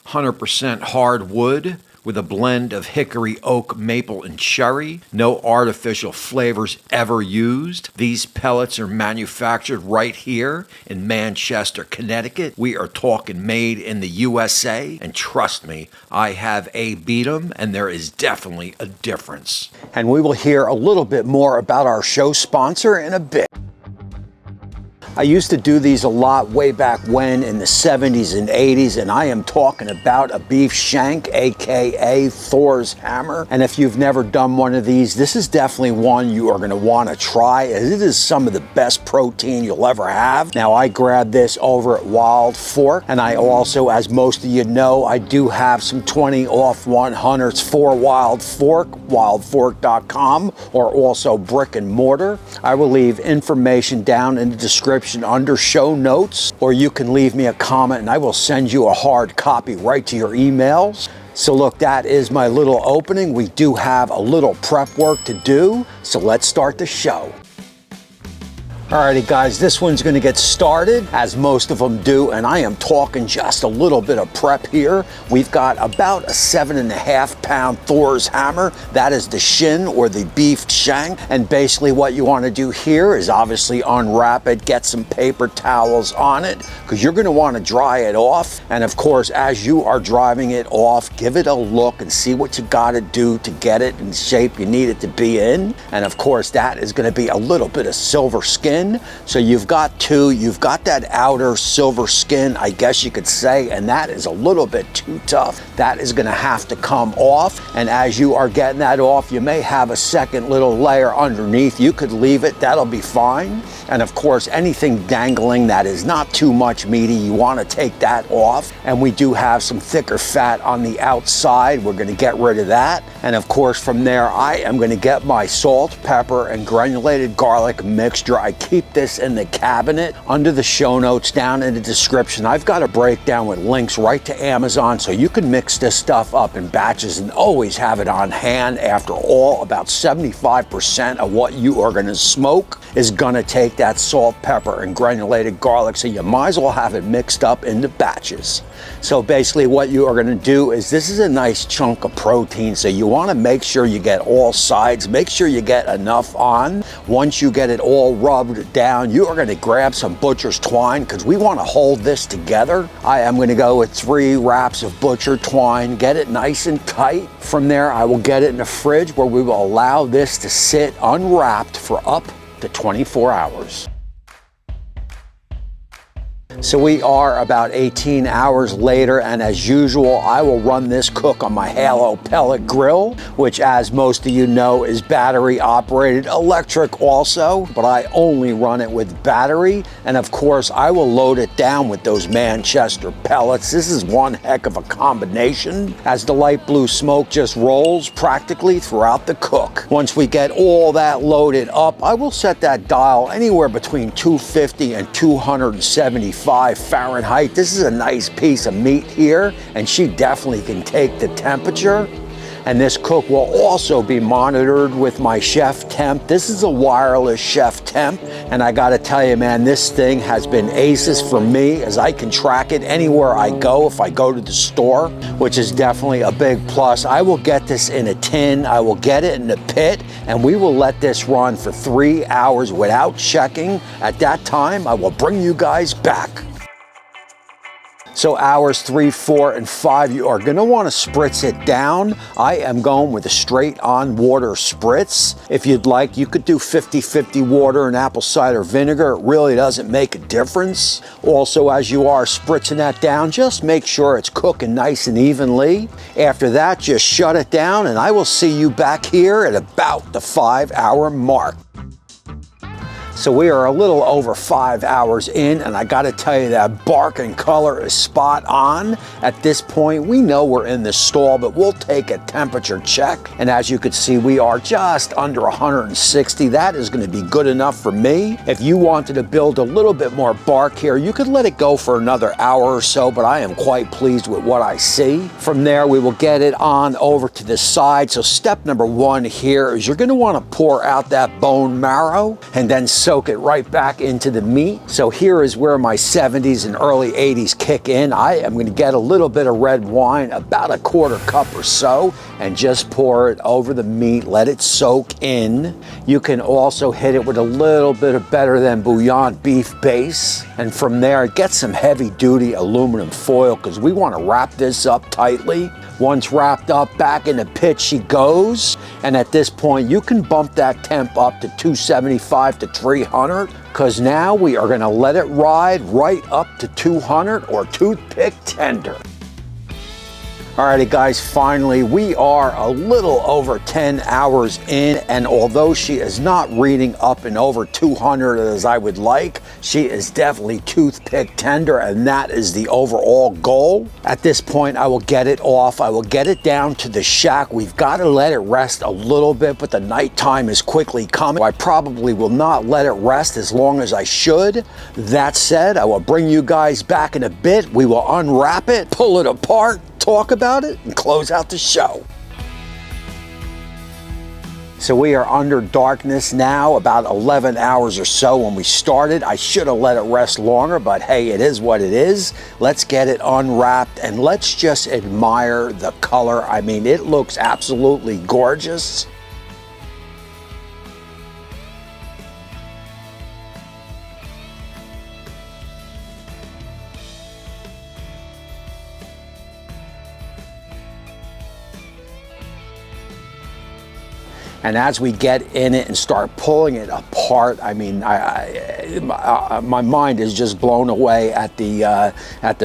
100% hardwood with a blend of hickory, oak, maple, and cherry. No artificial flavors ever used. These pellets are manufactured right here in Manchester, Connecticut. We are talking made in the USA, and trust me, I have beat 'em, and there is definitely a difference. And we will hear a little bit more about our show sponsor in a bit. I used to do these a lot way back when in the 70s and 80s, and I am talking about a Beef Shank, aka Thor's hammer. And if you've never done one of these, this is definitely one you are going to want to try, as it is some of the best protein you'll ever have. Now, I grabbed this over at Wild Fork, and I also, as most of you know, I do have some 20 off 100s for Wild Fork, wildfork.com, or also brick and mortar. I will leave information down in the description under show notes, or you can leave me a comment and I will send you a hard copy right to your emails. So look, that is my little opening. We do have a little prep work to do, so let's start the show. Alrighty guys, this one's gonna get started, as most of them do, and I am talking just a little bit of prep here. We've got about a 7.5 pound Thor's hammer. That is the shin, or the Beef Shank. And basically what you wanna do here is obviously unwrap it, get some paper towels on it, because you're gonna wanna dry it off. And of course, as you are driving it off, give it a look and see what you gotta do to get it in shape you need it to be in. And of course, that is gonna be a little bit of silver skin. So you've got that outer silver skin, I guess you could say, and that is a little bit too tough. That is gonna have to come off. And as you are getting that off, you may have a second little layer underneath. You could leave it, that'll be fine. And of course, anything dangling that is not too much meaty, you wanna take that off. And we do have some thicker fat on the outside. We're gonna get rid of that. And of course, from there, I am gonna get my salt, pepper, and granulated garlic mixture. I keep this in the cabinet under the show notes down in the description. I've got a breakdown with links right to Amazon, so you can mix this stuff up in batches and always have it on hand. After all, about 75% of what you are gonna smoke is gonna take that salt, pepper, and granulated garlic, so you might as well have it mixed up into batches. So basically what you are gonna do is, this is a nice chunk of protein, so you wanna make sure you get all sides, make sure you get enough on. Once you get it all rubbed down, you are gonna grab some butcher's twine, because we wanna hold this together. I am gonna go with 3 wraps of butcher twine, get it nice and tight. From there, I will get it in the fridge, where we will allow this to sit unwrapped for up to 24 hours. So we are about 18 hours later, and as usual, I will run this cook on my Halo pellet grill, which, as most of you know, is battery operated, electric also, but I only run it with battery. And of course, I will load it down with those Manchester pellets. This is one heck of a combination, as the light blue smoke just rolls practically throughout the cook. Once we get all that loaded up, I will set that dial anywhere between 250 and 275 Fahrenheit. This is a nice piece of meat here, and she definitely can take the temperature. And this cook will also be monitored with my Chef Temp. This is a wireless Chef Temp, and I gotta tell you, man, this thing has been aces for me, as I can track it anywhere I go if I go to the store, which is definitely a big plus. I will get this in a tin, I will get it in a pit, and we will let this run for 3 hours without checking. At that time, I will bring you guys back. So hours 3, 4, and 5, you are gonna wanna spritz it down. I am going with a straight on water spritz. If you'd like, you could do 50-50 water and apple cider vinegar. It really doesn't make a difference. Also, as you are spritzing that down, just make sure it's cooking nice and evenly. After that, just shut it down, and I will see you back here at about the 5-hour mark. So we are a little over 5 hours in, and I gotta tell you, that bark and color is spot on. At this point, we know we're in the stall, but we'll take a temperature check. And as you can see, we are just under 160. That is gonna be good enough for me. If you wanted to build a little bit more bark here, you could let it go for another hour or so, but I am quite pleased with what I see. From there, we will get it on over to the side. So step number 1 here is, you're gonna wanna pour out that bone marrow, and then soak it right back into the meat. So here is where my 70s and early 80s kick in. I am going to get a little bit of red wine, about a quarter cup or so, and just pour it over the meat, let it soak in. You can also hit it with a little bit of Better Than Bouillon beef base, and from there get some heavy duty aluminum foil because we want to wrap this up tightly. Once wrapped up, back in the pit she goes, and at this point you can bump that temp up to 275 to 300 because now we are going to let it ride right up to 200 or toothpick tender. Alrighty guys, finally we are a little over 10 hours in, and although she is not reading up and over 200 as I would like, she is definitely toothpick tender, and that is the overall goal. At this point I will get it off, I will get it down to the shack. We've got to let it rest a little bit, but the nighttime is quickly coming. I probably will not let it rest as long as I should. That said, I will bring you guys back in a bit. We will unwrap it, pull it apart, talk about it, and close out the show. So we are under darkness now, about 11 hours or so when we started. I should have let it rest longer, but hey, it is what it is. Let's get it unwrapped and let's just admire the color. I mean, it looks absolutely gorgeous. And as we get in it and start pulling it apart, I mean, my mind is just blown away at the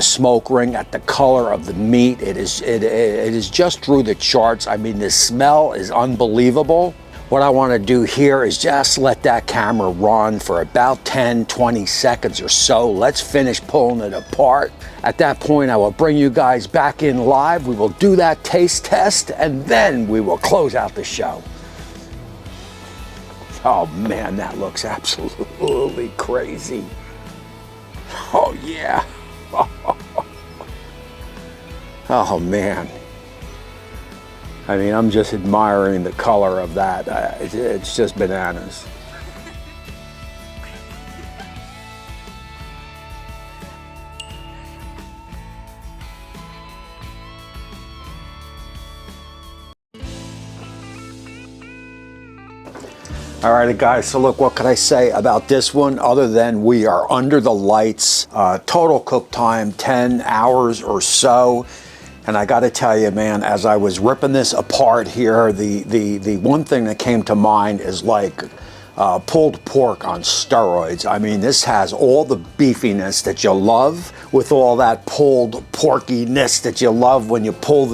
smoke ring, at the color of the meat. It is just through the charts. I mean, the smell is unbelievable. What I want to do here is just let that camera run for about 10-20 seconds or so. Let's finish pulling it apart. At that point, I will bring you guys back in live. We will do that taste test, and then we will close out the show. Oh man, that looks absolutely crazy. Oh yeah. Oh man. I mean, I'm just admiring the color of that. It's just bananas. Alrighty guys, so look, what can I say about this one other than we are under the lights, total cook time 10 hours or so. And I gotta tell you, man, as I was ripping this apart here, the one thing that came to mind is like pulled pork on steroids. I mean, this has all the beefiness that you love with all that pulled porkiness that you love when you pull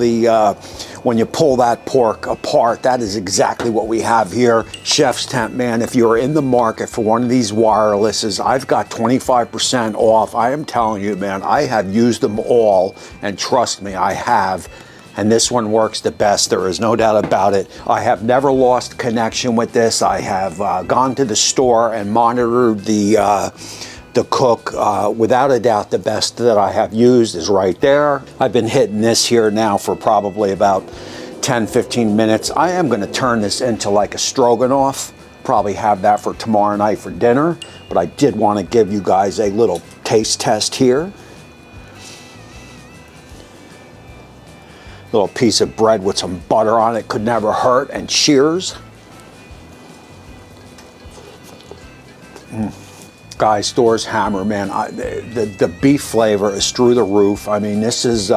that pork apart. That is exactly what we have here. Chef's Tent, man, if you're in the market for one of these wirelesses, I've got 25% off. I am telling you, man, I have used them all, and trust me, I have. And this one works the best, there is no doubt about it. I have never lost connection with this. I have gone to the store and monitored the cook. Without a doubt, the best that I have used is right there. I've been hitting this here now for probably about 10-15 minutes. I am going to turn this into like a stroganoff. Probably have that for tomorrow night for dinner. But I did want to give you guys a little taste test here. Little piece of bread with some butter on it could never hurt, and cheers. Guys, Thor's hammer, man, the beef flavor is through the roof. I mean, this is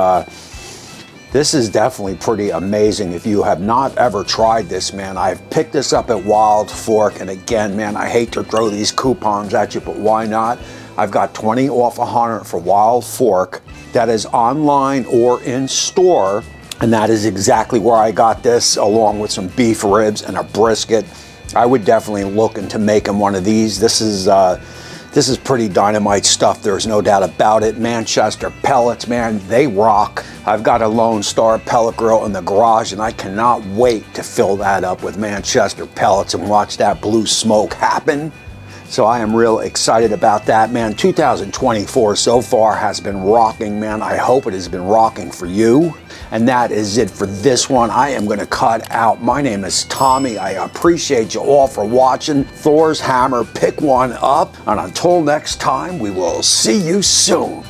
definitely pretty amazing. If you have not ever tried this, man, I've picked this up at Wild Fork, and again, man, I hate to throw these coupons at you, but why not? I've got 20 off 100 for Wild Fork. That is online or in store. And that is exactly where I got this, along with some beef ribs and a brisket. I would definitely look into making one of these. This is pretty dynamite stuff, there's no doubt about it. Manchester pellets, man, they rock. I've got a Lone Star pellet grill in the garage, and I cannot wait to fill that up with Manchester pellets and watch that blue smoke happen. So I am real excited about that, man. 2024 so far has been rocking, man. I hope it has been rocking for you. And that is it for this one. I am going to cut out. My name is Tommy. I appreciate you all for watching Thor's Hammer. Pick one up. And until next time, we will see you soon.